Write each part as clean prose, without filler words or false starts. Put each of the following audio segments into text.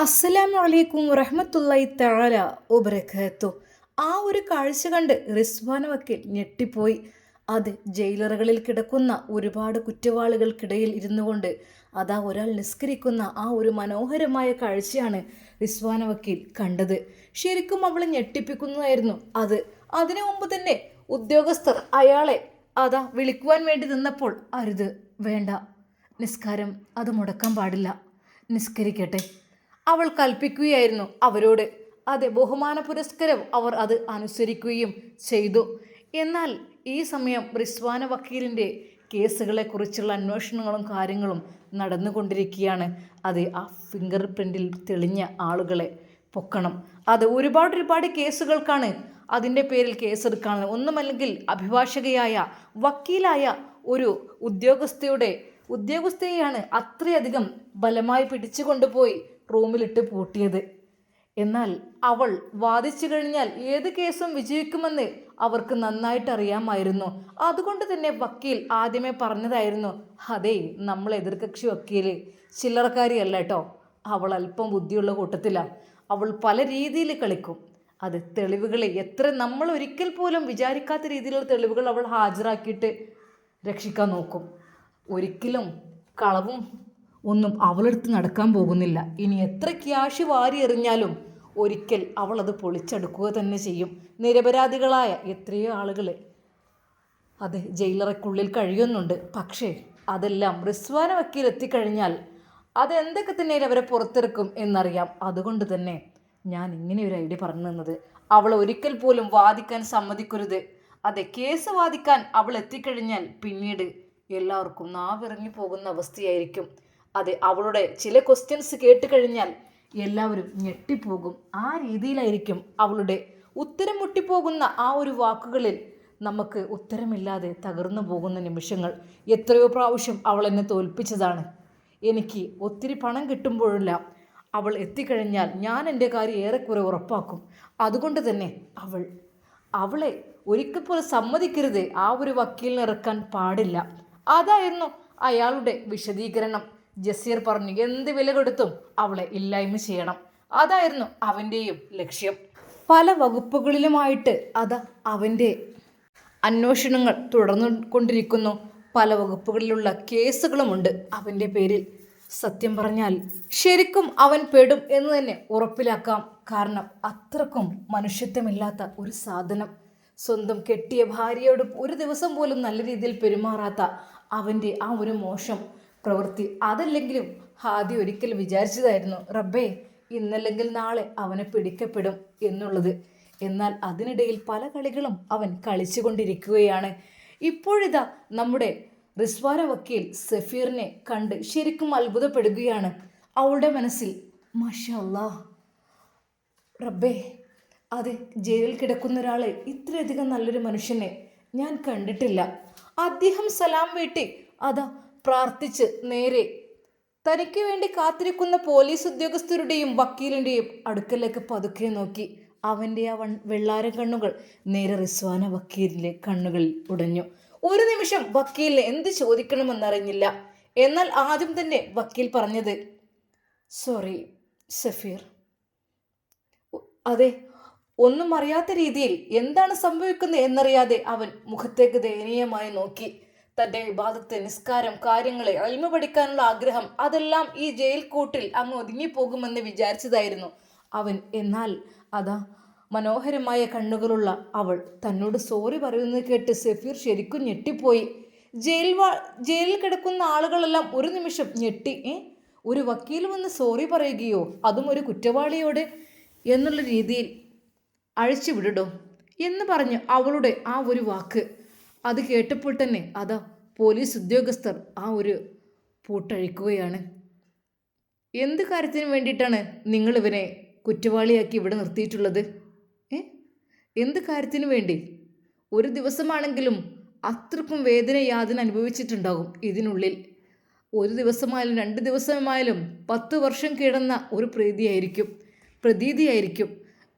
അസ്സലാമു അലൈക്കും വറഹ്മത്തുള്ളാഹി തആല വബറകാതുഹു. ആ ഒരു കാഴ്ച കണ്ട് റിസ്വാന വക്കീൽ ഞെട്ടിപ്പോയി. അത് ജയിലറുകളിൽ കിടക്കുന്ന ഒരുപാട് കുറ്റവാളികൾക്കിടയിൽ ഇരുന്നു കൊണ്ട് അതാ ഒരാൾ നിസ്കരിക്കുന്ന ആ ഒരു മനോഹരമായ കാഴ്ചയാണ് റിസ്വാന വക്കീൽ കണ്ടത്. ശരിക്കും അവളെ ഞെട്ടിപ്പിക്കുന്നതായിരുന്നു അത്. അതിനു മുമ്പ് തന്നെ ഉദ്യോഗസ്ഥർ അയാളെ അതാ വിളിക്കുവാൻ വേണ്ടി നിന്നപ്പോൾ അരുത്, വേണ്ട, നിസ്കാരം അത് മുടക്കാൻ പാടില്ല, നിസ്കരിക്കട്ടെ, അവൾ കൽപ്പിക്കുകയായിരുന്നു അവരോട്. അതെ, ബഹുമാന പുരസ്കരം അവർ അത് അനുസരിക്കുകയും ചെയ്തു. എന്നാൽ ഈ സമയം റിസ്വാന വക്കീലിൻ്റെ കേസുകളെക്കുറിച്ചുള്ള അന്വേഷണങ്ങളും കാര്യങ്ങളും നടന്നുകൊണ്ടിരിക്കുകയാണ്. അത് ആ ഫിംഗർ പ്രിൻറ്റിൽ തെളിഞ്ഞ ആളുകളെ പൊക്കണം. അത് ഒരുപാട് കേസുകൾക്കാണ് അതിൻ്റെ പേരിൽ കേസെടുക്കാണ്. ഒന്നുമല്ലെങ്കിൽ അഭിഭാഷകയായ വക്കീലായ ഒരു ഉദ്യോഗസ്ഥയെയാണ് അത്രയധികം ബലമായി പിടിച്ചു കൊണ്ടുപോയി റൂമിലിട്ട് പൂട്ടിയത്. എന്നാൽ അവൾ വാദിച്ചു കഴിഞ്ഞാൽ ഏത് കേസും വിജയിക്കുമെന്ന് അവർക്ക് നന്നായിട്ട് അറിയാമായിരുന്നു. അതുകൊണ്ട് തന്നെ വക്കീൽ ആദ്യമേ പറഞ്ഞതായിരുന്നു, അതേ, നമ്മൾ എതിർകക്ഷി വക്കീൽ ചില്ലറക്കാരിയല്ല കേട്ടോ, അവൾ അല്പം ബുദ്ധിയുള്ള കൂട്ടത്തിലാണ്, അവൾ പല രീതിയിൽ കളിക്കും. അത് തെളിവുകളെ നമ്മൾ ഒരിക്കൽ പോലും വിചാരിക്കാത്ത രീതിയിലുള്ള തെളിവുകൾ അവൾ ഹാജരാക്കിയിട്ട് രക്ഷിക്കാൻ നോക്കും. ഒരിക്കലും കളവും ഒന്നും അവളെടുത്ത് നടക്കാൻ പോകുന്നില്ല. ഇനി എത്ര ക്യാഷ് വാരി എറിഞ്ഞാലും ഒരിക്കൽ അവൾ അത് പൊളിച്ചെടുക്കുക തന്നെ ചെയ്യും. നിരപരാധികളായ എത്രയോ ആളുകൾ അത് ജയിലറയ്ക്കുള്ളിൽ കഴിയുന്നുണ്ട്. പക്ഷേ അതെല്ലാം റിസ്വാന വക്കീൽ എത്തിക്കഴിഞ്ഞാൽ അതെന്തൊക്കെ തന്നെ അവരെ പുറത്തിറക്കും എന്നറിയാം. അതുകൊണ്ട് തന്നെ ഞാൻ ഇങ്ങനെ ഒരു ഐഡിയ പറഞ്ഞു തന്നത്, അവൾ ഒരിക്കൽ പോലും വാദിക്കാൻ സമ്മതിക്കരുത്. അതെ, കേസ് വാദിക്കാൻ അവൾ എത്തിക്കഴിഞ്ഞാൽ പിന്നീട് എല്ലാവർക്കും നാവിറങ്ങി പോകുന്ന അവസ്ഥയായിരിക്കും. അതെ, അവളുടെ ചില ക്വസ്റ്റ്യൻസ് കേട്ട് കഴിഞ്ഞാൽ എല്ലാവരും ഞെട്ടിപ്പോകും. ആ രീതിയിലായിരിക്കും അവളുടെ ഉത്തരം മുട്ടിപ്പോകുന്ന ആ ഒരു വാക്കുകളിൽ നമുക്ക് ഉത്തരമില്ലാതെ തകർന്നു പോകുന്ന നിമിഷങ്ങൾ. എത്രയോ പ്രാവശ്യം അവൾ എന്നെ തോൽപ്പിച്ചതാണ്. എനിക്ക് ഒത്തിരി പണം കിട്ടുമ്പോഴെല്ലാം അവൾ എത്തിക്കഴിഞ്ഞാൽ ഞാൻ എൻ്റെ കാര്യം ഏറെക്കുറെ ഉറപ്പാക്കും. അതുകൊണ്ട് തന്നെ അവളെ ഒരിക്കൽ പോലും സമ്മതിക്കരുത്, ആ ഒരു വക്കീലിനെ ഇറക്കാൻ പാടില്ല. അതായിരുന്നു അയാളുടെ വിശദീകരണം. ജസീർ പറഞ്ഞു, എന്ത് വില കൊടുത്തും അവളെ ഇല്ലായ്മ ചെയ്യണം. അതായിരുന്നു അവൻ്റെയും ലക്ഷ്യം. പല വകുപ്പുകളിലുമായിട്ട് അവൻ്റെ അന്വേഷണങ്ങൾ തുടർന്നു കൊണ്ടിരിക്കുന്നു. പല വകുപ്പുകളിലുള്ള കേസുകളുമുണ്ട് അവൻ്റെ പേരിൽ. സത്യം പറഞ്ഞാൽ ശരിക്കും അവൻ പെടും എന്ന് തന്നെ ഉറപ്പിലാക്കാം. കാരണം അത്രക്കും മനുഷ്യത്വമില്ലാത്ത ഒരു സാധനം, സ്വന്തം കെട്ടിയ ഭാര്യയോട് ഒരു ദിവസം പോലും നല്ല രീതിയിൽ പെരുമാറാത്ത അവൻ്റെ ആ ഒരു മോശം പ്രവൃത്തി. അതല്ലെങ്കിലും ഹാദി ഒരിക്കൽ വിചാരിച്ചതായിരുന്നു, റബ്ബേ, ഇന്നല്ലെങ്കിൽ നാളെ അവനെ പിടിക്കപ്പെടും എന്നുള്ളത്. എന്നാൽ അതിനിടയിൽ പല കളികളും അവൻ കളിച്ചുകൊണ്ടിരിക്കുകയാണ്. ഇപ്പോഴിതാ നമ്മുടെ റിസ്വാന വക്കീൽ സഫീറിനെ കണ്ട് ശരിക്കും അത്ഭുതപ്പെടുകയാണ്. അവളുടെ മനസ്സിൽ മാഷാ അല്ലാഹ്, റബ്ബേ, അതെ, ജയിലിൽ കിടക്കുന്ന ഒരാളെ ഇത്രയധികം നല്ലൊരു മനുഷ്യനെ ഞാൻ കണ്ടിട്ടില്ല. അദ്ദേഹം സലാം വീട്ടി പ്രാർത്ഥിച്ച് നേരെ തനിക്ക് വേണ്ടി കാത്തിരിക്കുന്ന പോലീസ് ഉദ്യോഗസ്ഥരുടെയും വക്കീലിൻ്റെയും അടുക്കലേക്ക് പതുക്കെ നോക്കി. അവൻ്റെ ആ വെള്ളാരം കണ്ണുകൾ നേരെ റിസ്വാന വക്കീലിൻ്റെ കണ്ണുകളിൽ ഉടഞ്ഞു. ഒരു നിമിഷം വക്കീലിന് എന്ത് ചോദിക്കണമെന്നറിഞ്ഞില്ല. എന്നാൽ ആദ്യം തന്നെ വക്കീൽ പറഞ്ഞത്, സോറി സഫീർ. അതെ, ഒന്നും അറിയാത്ത രീതിയിൽ എന്താണ് സംഭവിക്കുന്നത് എന്നറിയാതെ അവൻ മുഖത്തേക്ക് ദയനീയമായി നോക്കി. തൻ്റെ വിവാദത്തെ നിസ്കാരം, കാര്യങ്ങളെ അൽമ പഠിക്കാനുള്ള ആഗ്രഹം, അതെല്ലാം ഈ ജയിൽ കൂട്ടിൽ അങ്ങ് ഒതുങ്ങിപ്പോകുമെന്ന് വിചാരിച്ചതായിരുന്നു അവൻ. എന്നാൽ മനോഹരമായ കണ്ണുകളുള്ള അവൾ തന്നോട് സോറി പറയുന്നത് കേട്ട് സഫീർ ശരിക്കും ഞെട്ടിപ്പോയി. ജയിലിൽ കിടക്കുന്ന ആളുകളെല്ലാം ഒരു നിമിഷം ഞെട്ടി. ഒരു വക്കീൽ വന്ന് സോറി പറയുകയോ, അതും ഒരു കുറ്റവാളിയോട് എന്നുള്ള രീതിയിൽ അഴിച്ചു വിടടോ എന്ന് പറഞ്ഞു അവളുടെ ആ ഒരു വാക്ക്. അത് കേട്ടപ്പോൾ തന്നെ പോലീസ് ഉദ്യോഗസ്ഥർ ആ ഒരു പൂട്ടഴിക്കുകയാണ്. എന്ത് കാര്യത്തിന് വേണ്ടിയിട്ടാണ് നിങ്ങൾ ഇവനെ കുറ്റവാളിയാക്കി ഇവിടെ നിർത്തിയിട്ടുള്ളത്? എന്ത് കാര്യത്തിന് വേണ്ടി? ഒരു ദിവസമാണെങ്കിലും അത്രക്കും വേദന യാതന അനുഭവിച്ചിട്ടുണ്ടാകും ഇതിനുള്ളിൽ. ഒരു ദിവസമായാലും 2 ദിവസമായാലും 10 വർഷം കിടന്ന ഒരു പ്രതീതിയായിരിക്കും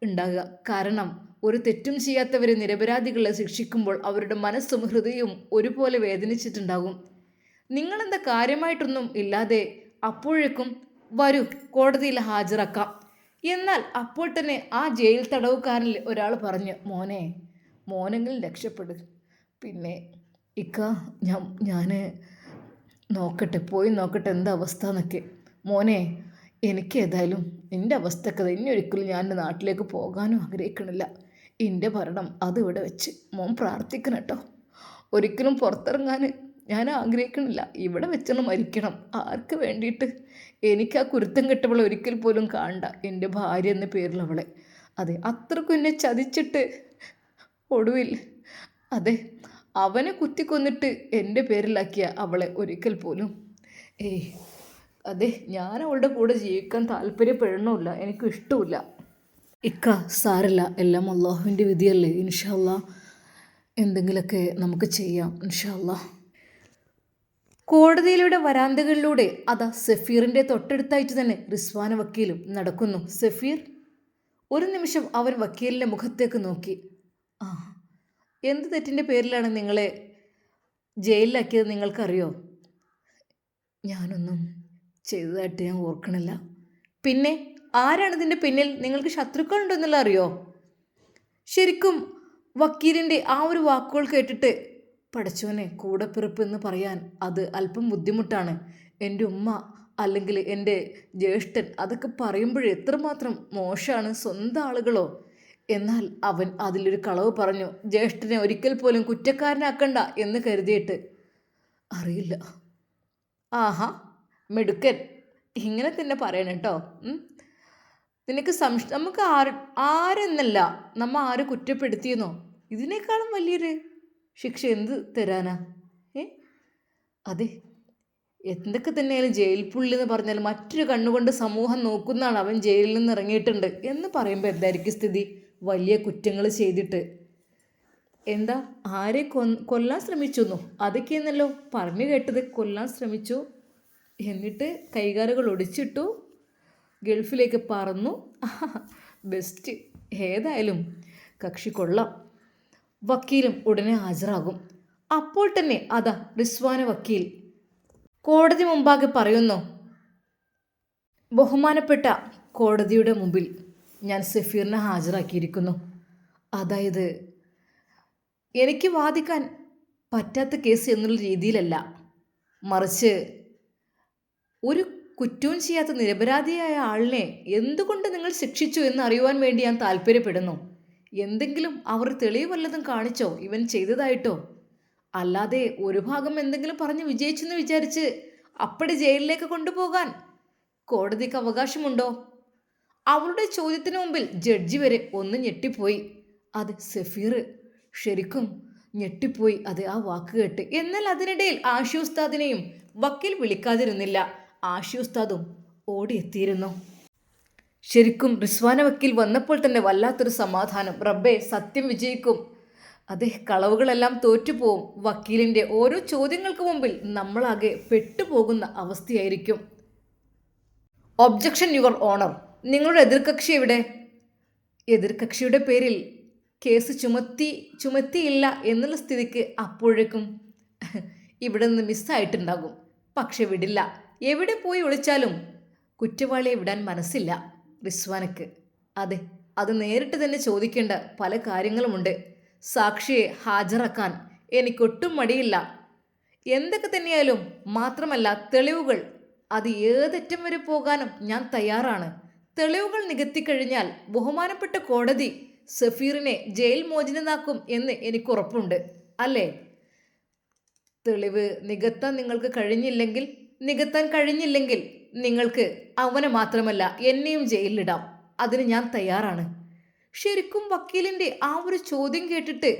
ഉണ്ടാകുക. കാരണം ഒരു തെറ്റും ചെയ്യാത്തവരെ, നിരപരാധികളെ ശിക്ഷിക്കുമ്പോൾ അവരുടെ മനസ്സും ഹൃദയവും ഒരുപോലെ വേദനിച്ചിട്ടുണ്ടാകും. നിങ്ങളെന്താ കാര്യമായിട്ടൊന്നും ഇല്ലാതെ അപ്പോഴേക്കും വരൂ, കോടതിയിൽ ഹാജരാക്കാം. എന്നാൽ അപ്പോൾ തന്നെ ആ ജയിൽ തടവുകാരനിൽ ഒരാൾ പറഞ്ഞു, മോനെങ്കിലും രക്ഷപ്പെടും. പിന്നെ ഇക്ക, ഞാൻ പോയി നോക്കട്ടെ എന്താ അവസ്ഥ എന്നൊക്കെ. മോനെ, എനിക്ക് ഏതായാലും എൻ്റെ അവസ്ഥയൊക്കെ ഇനി ഒരിക്കലും ഞാൻ എൻ്റെ നാട്ടിലേക്ക് പോകാനും ആഗ്രഹിക്കണില്ല. എൻ്റെ ഭരണം അതിവിടെ വെച്ച് മോൻ പ്രാർത്ഥിക്കണം കേട്ടോ. ഒരിക്കലും പുറത്തിറങ്ങാൻ ഞാൻ ആഗ്രഹിക്കണില്ല. ഇവിടെ വെച്ചാണ് മരിക്കണം. ആർക്ക് വേണ്ടിയിട്ട്? എനിക്ക് ആ കുരുത്തം കെട്ടവളെ ഒരിക്കൽ പോലും കാണണ്ട, എൻ്റെ ഭാര്യ എന്ന പേരിലവളെ. അതെ, അത്രക്കും എന്നെ ചതിച്ചിട്ട് ഒടുവിൽ അവനെ കുത്തിക്കൊന്നിട്ട് എൻ്റെ പേരിലാക്കിയ അവളെ ഒരിക്കൽ പോലും ഞാൻ അവളുടെ കൂടെ ജീവിക്കാൻ താല്പര്യപ്പെടണമില്ല, എനിക്ക് ഇഷ്ടമില്ല. ഇക്ക, സാരല്ല, എല്ലാം അള്ളാഹുവിൻ്റെ വിധിയല്ലേ. ഇൻഷാ അല്ലാ എന്തെങ്കിലുമൊക്കെ നമുക്ക് ചെയ്യാം ഇൻഷാ അല്ലാ. കോടതിയിലൂടെ വരാന്തകളിലൂടെ സഫീറിൻ്റെ തൊട്ടടുത്തായിട്ട് തന്നെ റിസ്വാന വക്കീലും നടക്കുന്നു. സഫീർ ഒരു നിമിഷം അവൻ വക്കീലിൻ്റെ മുഖത്തേക്ക് നോക്കി. എന്ത് തെറ്റിൻ്റെ പേരിലാണ് നിങ്ങളെ ജയിലിലാക്കിയത് നിങ്ങൾക്കറിയോ? ഞാനൊന്നും ചെയ്തതായിട്ട് ഞാൻ ഓർക്കണില്ല. പിന്നെ ആരാണിതിൻ്റെ പിന്നിൽ? നിങ്ങൾക്ക് ശത്രുക്കളുണ്ടെന്നുള്ള അറിയോ? ശരിക്കും വക്കീലിൻ്റെ ആ ഒരു വാക്കുകൾ കേട്ടിട്ട്, പടച്ചോനെ, കൂടപ്പിറപ്പ് എന്ന് പറയാൻ അത് അല്പം ബുദ്ധിമുട്ടാണ്. എൻ്റെ ഉമ്മ അല്ലെങ്കിൽ എൻ്റെ ജ്യേഷ്ഠൻ അതൊക്കെ പറയുമ്പോഴേ എത്രമാത്രം മോശമാണ്, സ്വന്തം ആളുകളോ. എന്നാൽ അവൻ അതിലൊരു കളവ് പറഞ്ഞു. ജ്യേഷ്ഠനെ ഒരിക്കൽ പോലും കുറ്റക്കാരനാക്കണ്ട എന്ന് കരുതിയിട്ട്. അറിയില്ല. ആഹാ, മിടുക്കൻ, ഇങ്ങനെ തന്നെ പറയണം കേട്ടോ. നിനക്ക് നമുക്ക് ആരെന്നല്ല നമ്മ ആര് കുറ്റപ്പെടുത്തിയെന്നോ ഇതിനേക്കാളും വലിയൊരു ശിക്ഷ എന്ത് തരാനാ? അതെ, എന്തൊക്കെ തന്നെയാലും ജയിൽ പുള്ളി എന്ന് പറഞ്ഞാൽ മറ്റൊരു കണ്ണുകൊണ്ട് സമൂഹം നോക്കുന്നതാണ്. അവൻ ജയിലിൽ നിന്ന് ഇറങ്ങിയിട്ടുണ്ട് എന്ന് പറയുമ്പോൾ എന്തായിരിക്കും സ്ഥിതി? വലിയ കുറ്റങ്ങൾ ചെയ്തിട്ട് എന്താ ആരെ കൊല്ലാൻ ശ്രമിച്ചെന്നോ അതൊക്കെയെന്നല്ലോ പറഞ്ഞു കേട്ടത്. കൊല്ലാൻ ശ്രമിച്ചു, എന്നിട്ട് കൈകാലുകൾ ഒടിച്ചിട്ടു, ഗൾഫിലേക്ക് പറന്നു. ബെസ്റ്റ്. ഏതായാലും കക്ഷി കൊള്ളാം. വക്കീലും ഉടനെ ഹാജരാകും. അപ്പോൾ തന്നെ റിസ്വാന വക്കീൽ കോടതി മുമ്പാകെ പറയുന്നു, ബഹുമാനപ്പെട്ട കോടതിയുടെ മുമ്പിൽ ഞാൻ സഫീറിനെ ഹാജരാക്കിയിരിക്കുന്നു. അതായത് എനിക്ക് വാദിക്കാൻ പറ്റാത്ത കേസ് എന്നുള്ള രീതിയിലല്ല, മറിച്ച് ഒരു കുറ്റവും ചെയ്യാത്ത നിരപരാധിയായ ആളിനെ എന്തുകൊണ്ട് നിങ്ങൾ ശിക്ഷിച്ചു എന്ന് അറിയുവാൻ വേണ്ടി ഞാൻ താല്പര്യപ്പെടുന്നു. എന്തെങ്കിലും അവർ തെളിവ് വല്ലതും കാണിച്ചോ ഇവൻ ചെയ്തതായിട്ടോ? അല്ലാതെ ഒരു ഭാഗം എന്തെങ്കിലും പറഞ്ഞ് വിജയിച്ചെന്ന് വിചാരിച്ച് അപ്പടി ജയിലിലേക്ക് കൊണ്ടുപോകാൻ കോടതിക്ക് അവകാശമുണ്ടോ? അവളുടെ ചോദ്യത്തിന് മുമ്പിൽ ജഡ്ജി വരെ ഒന്ന് ഞെട്ടിപ്പോയി. സഫീർ ശരിക്കും ഞെട്ടിപ്പോയി ആ വാക്ക് കേട്ട്. എന്നാൽ അതിനിടയിൽ ആഷി ഉസ്താദിനെയും വക്കീൽ വിളിക്കാതിരുന്നില്ല. ആഷി ഉസ്താദും ഓടിയെത്തിയിരുന്നു. ശരിക്കും റിസ്വാന വക്കീൽ വന്നപ്പോൾ തന്നെ വല്ലാത്തൊരു സമാധാനം. റബ്ബേ, സത്യം വിജയിക്കും. കളവുകളെല്ലാം തോറ്റുപോകും. വക്കീലിൻ്റെ ഓരോ ചോദ്യങ്ങൾക്ക് മുമ്പിൽ നമ്മളാകെ പെട്ടുപോകുന്ന അവസ്ഥയായിരിക്കും. Objection your honour. നിങ്ങളുടെ എതിർകക്ഷി എവിടെ? എതിർകക്ഷിയുടെ പേരിൽ കേസ് ചുമത്തിയില്ല എന്നുള്ള സ്ഥിതിക്ക് അപ്പോഴേക്കും ഇവിടെ നിന്ന് മിസ്സായിട്ടുണ്ടാകും. പക്ഷെ വിടില്ല. എവിടെ പോയി ഒളിച്ചാലും കുറ്റവാളിയെ വിടാൻ മനസ്സില്ല റിസ്വാനക്ക്. അത് നേരിട്ട് തന്നെ ചോദിക്കേണ്ട പല കാര്യങ്ങളുമുണ്ട്. സാക്ഷിയെ ഹാജരാക്കാൻ എനിക്കൊട്ടും മടിയില്ല. എന്തൊക്കെ തന്നെയായാലും മാത്രമല്ല, തെളിവുകൾ ഏതറ്റം വരെ പോകാനും ഞാൻ തയ്യാറാണ്. തെളിവുകൾ നികത്തിക്കഴിഞ്ഞാൽ ബഹുമാനപ്പെട്ട കോടതി സഫീറിനെ ജയിൽ മോചിതനാക്കും എന്ന് എനിക്ക് ഉറപ്പുണ്ട്, അല്ലേ? തെളിവ് നികത്താൻ കഴിഞ്ഞില്ലെങ്കിൽ നിങ്ങൾക്ക് അവനെ മാത്രമല്ല എന്നെയും ജയിലിലിടാം. അതിന് ഞാൻ തയ്യാറാണ്. ശരിക്കും വക്കീലിൻ്റെ ആ ഒരു ചോദ്യം കേട്ടിട്ട്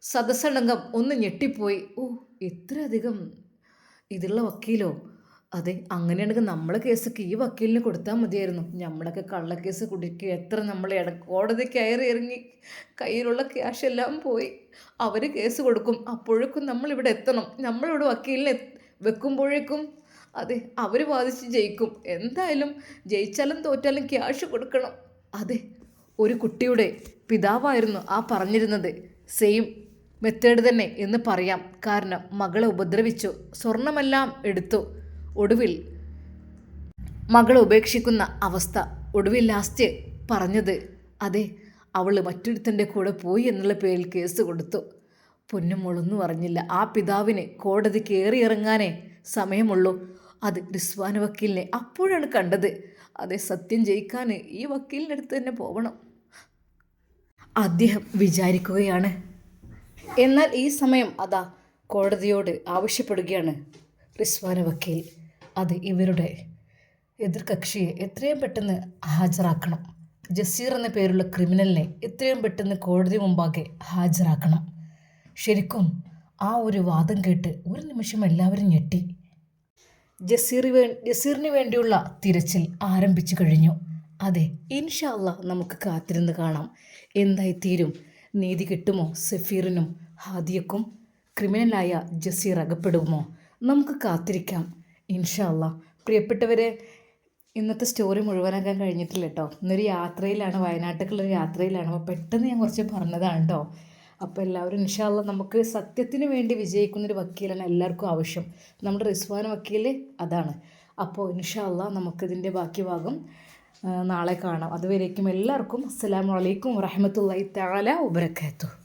സദസ്സടങ്കം ഒന്ന് ഞെട്ടിപ്പോയി. ഇത്രയധികം ഇതുള്ള വക്കീലോ? അങ്ങനെയാണെങ്കിൽ നമ്മളെ കേസൊക്കെ ഈ വക്കീലിന് കൊടുത്താൽ മതിയായിരുന്നു. നമ്മളൊക്കെ കള്ളക്കേസ് കുടിക്കുക എത്ര നമ്മൾ കോടതി കയറി ഇറങ്ങി കയ്യിലുള്ള ക്യാഷ് എല്ലാം പോയി. അവർ കേസ് കൊടുക്കും, അപ്പോഴേക്കും നമ്മളിവിടെ എത്തണം. നമ്മളിവിടെ വക്കീലിനെ വെക്കുമ്പോഴേക്കും അവർ വാദിച്ച് ജയിക്കും. എന്തായാലും ജയിച്ചാലും തോറ്റാലും ക്യാഷ് കൊടുക്കണം. ഒരു കുട്ടിയുടെ പിതാവായിരുന്നു ആ പറഞ്ഞിരുന്നത്. സെയിം മെത്തേഡ് തന്നെ എന്ന് പറയാം. കാരണം മകളെ ഉപദ്രവിച്ചു, സ്വർണമെല്ലാം എടുത്തു. ഒടുവിൽ മകളെ ഉപേക്ഷിക്കുന്ന അവസ്ഥ. ഒടുവിൽ ലാസ്റ്റ് പറഞ്ഞത് അതെ, അവൾ മറ്റൊരുത്തൻ്റെ കൂടെ പോയി എന്നുള്ള പേരിൽ കേസ് കൊടുത്തു. പൊന്നുമോളൊന്നും അറിഞ്ഞില്ല. ആ പിതാവിന് കോടതി കയറിയിറങ്ങാനേ സമയമുള്ളൂ. അത് റിസ്വാൻ വക്കീലിനെ അപ്പോഴാണ് കണ്ടത്. അതെ, സത്യം ജയിക്കാൻ ഈ വക്കീലിൻ്റെ അടുത്ത് തന്നെ പോകണം അദ്ദേഹം വിചാരിക്കുകയാണ്. എന്നാൽ ഈ സമയം അതാ കോടതിയോട് ആവശ്യപ്പെടുകയാണ് റിസ്വാൻ വക്കീൽ. അത് ഇവരുടെ എതിർകക്ഷിയെ എത്രയും പെട്ടെന്ന് ഹാജരാക്കണം. ജസീർ എന്ന പേരുള്ള ക്രിമിനലിനെ എത്രയും പെട്ടെന്ന് കോടതി മുമ്പാകെ ഹാജരാക്കണം. ശരിക്കും ഒരു വാദം കേട്ട് ഒരു നിമിഷം എല്ലാവരും ഞെട്ടി. ജസീറിന് വേണ്ടിയുള്ള തിരച്ചിൽ ആരംഭിച്ചു കഴിഞ്ഞു. അതെ, ഇൻഷാ അല്ലാഹ് നമുക്ക് കാത്തിരുന്ന് കാണാം എന്തായിത്തീരും. നീതി കിട്ടുമോ സഫീറിനും ഹാദിയക്കും? ക്രിമിനലായ ജസീർ അകപ്പെടുമോ? നമുക്ക് കാത്തിരിക്കാം ഇൻഷാ അല്ലാഹ്. പ്രിയപ്പെട്ടവരെ, ഇന്നത്തെ സ്റ്റോറി മുഴുവനാക്കാൻ കഴിഞ്ഞിട്ടില്ല കേട്ടോ. ഇന്നൊരു യാത്രയിലാണ്, വയനാട്ടിലേക്കുള്ളൊരു യാത്രയിലാണ്. അപ്പോൾ പെട്ടെന്ന് ഞാൻ കുറച്ച് പറഞ്ഞതാണ് കേട്ടോ. അപ്പോൾ എല്ലാവരും ഇൻഷാ അല്ലാഹ് നമുക്ക് സത്യത്തിന് വേണ്ടി വിജയിക്കുന്നൊരു വക്കീലാണ് എല്ലാവർക്കും ആവശ്യം. നമ്മുടെ റിസ്വാൻ വക്കീൽ അതാണ്. അപ്പോൾ ഇൻഷാ അല്ലാഹ് നമുക്കിതിൻ്റെ ബാക്കി ഭാഗം നാളെ കാണാം. അതുവരേക്കും എല്ലാവർക്കും അസ്സലാമു അലൈക്കും വറഹ്മത്തുള്ളാഹി തആല വബറകാതുഹു.